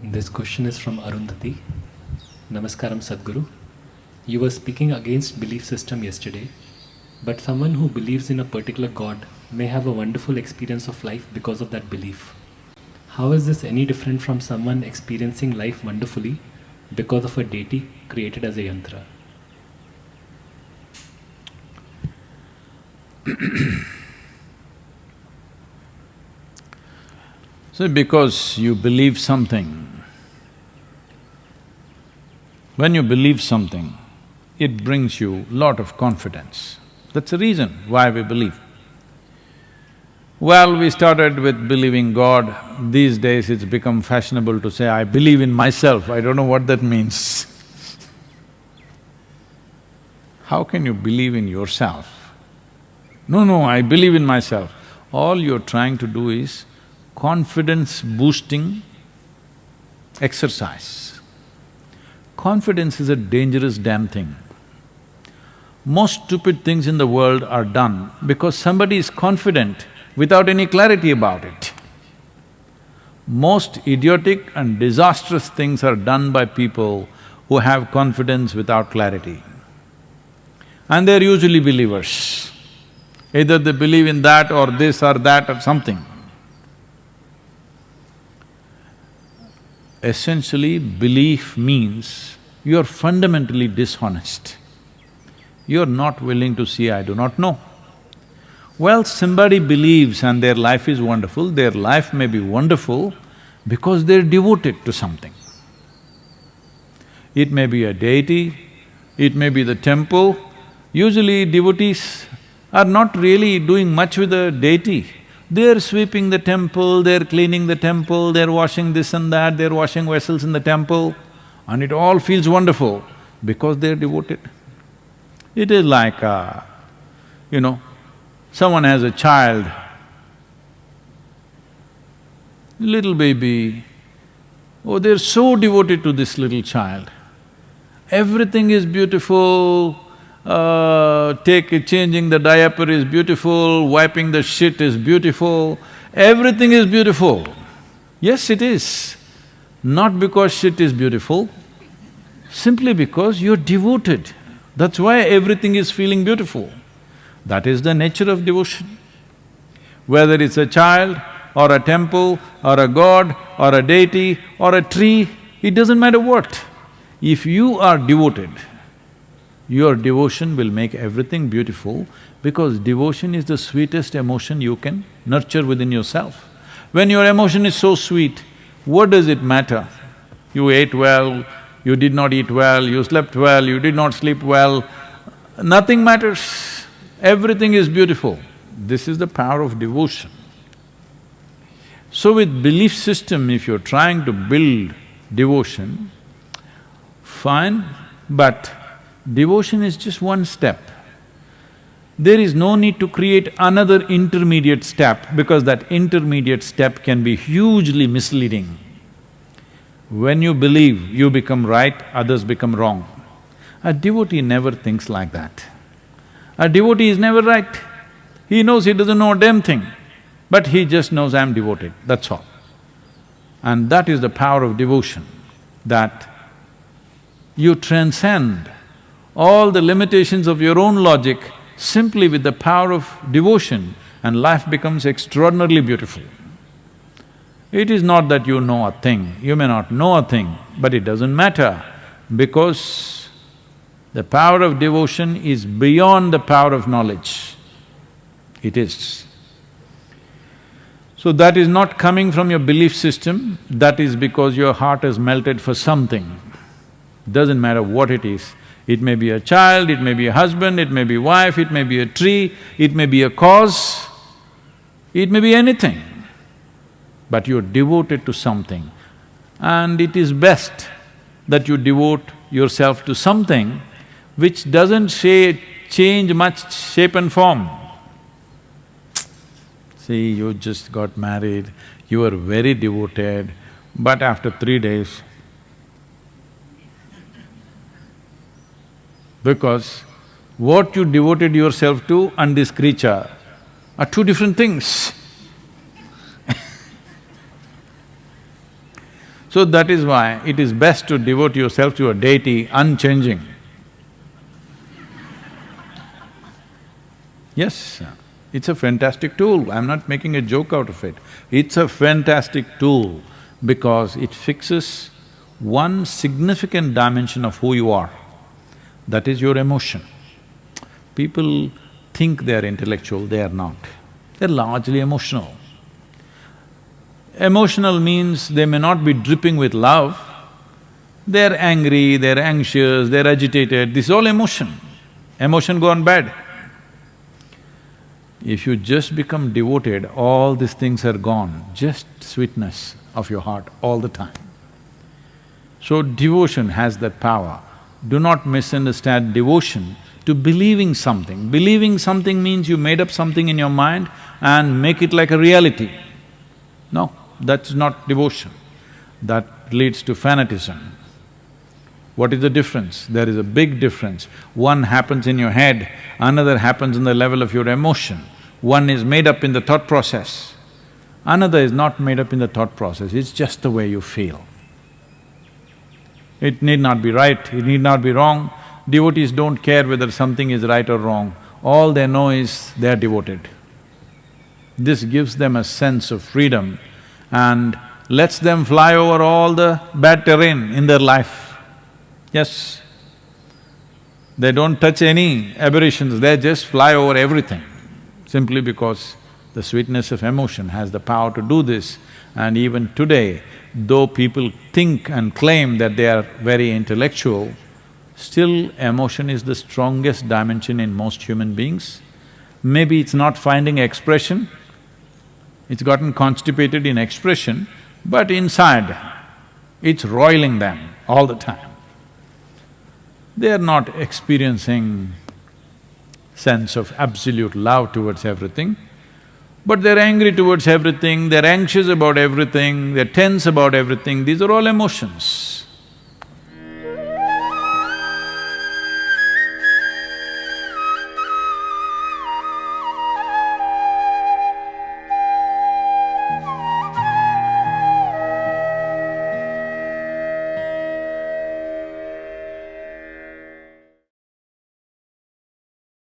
This question is from Arundhati. Namaskaram Sadhguru. You were speaking against belief system yesterday, but someone who believes in a particular God may have a wonderful experience of life because of that belief. How is this any different from someone experiencing life wonderfully because of a deity created as a yantra? So because you believe something, when you believe something, it brings you lot of confidence. That's the reason why we believe. Well, we started with believing God. These days it's become fashionable to say, I believe in myself. I don't know what that means. How can you believe in yourself? No, I believe in myself. All you're trying to do is confidence-boosting exercise. Confidence is a dangerous damn thing. Most stupid things in the world are done because somebody is confident without any clarity about it. Most idiotic and disastrous things are done by people who have confidence without clarity. And they're usually believers. Either they believe in that or this or that or something. Essentially, belief means you're fundamentally dishonest. You're not willing to see, I do not know. Well, somebody believes and their life is wonderful, their life may be wonderful because they're devoted to something. It may be a deity, it may be the temple. Usually devotees are not really doing much with the deity. They're sweeping the temple, they're cleaning the temple, they're washing this and that, they're washing vessels in the temple, and it all feels wonderful because they're devoted. It is like, someone has a child, little baby, oh, they're so devoted to this little child. Everything is beautiful, changing the diaper is beautiful, wiping the shit is beautiful, everything is beautiful. Yes, it is. Not because shit is beautiful, simply because you're devoted. That's why everything is feeling beautiful. That is the nature of devotion. Whether it's a child or a temple or a god or a deity or a tree, it doesn't matter what. If you are devoted, your devotion will make everything beautiful because devotion is the sweetest emotion you can nurture within yourself. When your emotion is so sweet, what does it matter? You ate well, you did not eat well, you slept well, you did not sleep well, nothing matters. Everything is beautiful. This is the power of devotion. So with belief system, if you're trying to build devotion, fine, but devotion is just one step. There is no need to create another intermediate step because that intermediate step can be hugely misleading. When you believe, you become right, others become wrong. A devotee never thinks like that. A devotee is never right. He knows he doesn't know a damn thing, but he just knows I'm devoted, that's all. And that is the power of devotion, that you transcend all the limitations of your own logic simply with the power of devotion, and life becomes extraordinarily beautiful. It is not that you know a thing, you may not know a thing, but it doesn't matter because the power of devotion is beyond the power of knowledge. It is. So that is not coming from your belief system, that is because your heart has melted for something. Doesn't matter what it is. It may be a child, it may be a husband, it may be a wife, it may be a tree, it may be a cause, it may be anything. But you're devoted to something. And it is best that you devote yourself to something which doesn't change much shape and form. See, you just got married, you were very devoted, but after 3 days, because what you devoted yourself to and this creature are two different things. So that is why it is best to devote yourself to a deity unchanging. Yes, it's a fantastic tool, I'm not making a joke out of it. It's a fantastic tool because it fixes one significant dimension of who you are, that is your emotion. People think they're intellectual, they are not. They're largely emotional. Emotional means they may not be dripping with love, they're angry, they're anxious, they're agitated, this is all emotion. Emotion gone bad. If you just become devoted, all these things are gone, just sweetness of your heart all the time. So devotion has that power. Do not misunderstand devotion to believing something. Believing something means you made up something in your mind and make it like a reality. No, that's not devotion. That leads to fanaticism. What is the difference? There is a big difference. One happens in your head, another happens in the level of your emotion. One is made up in the thought process, another is not made up in the thought process, it's just the way you feel. It need not be right, it need not be wrong. Devotees don't care whether something is right or wrong, all they know is they are devoted. This gives them a sense of freedom and lets them fly over all the bad terrain in their life. Yes, they don't touch any aberrations, they just fly over everything, simply because the sweetness of emotion has the power to do this. And even today, though people think and claim that they are very intellectual, still emotion is the strongest dimension in most human beings. Maybe it's not finding expression, it's gotten constipated in expression, but inside, it's roiling them all the time. They are not experiencing sense of absolute love towards everything, but they're angry towards everything, they're anxious about everything, they're tense about everything, these are all emotions.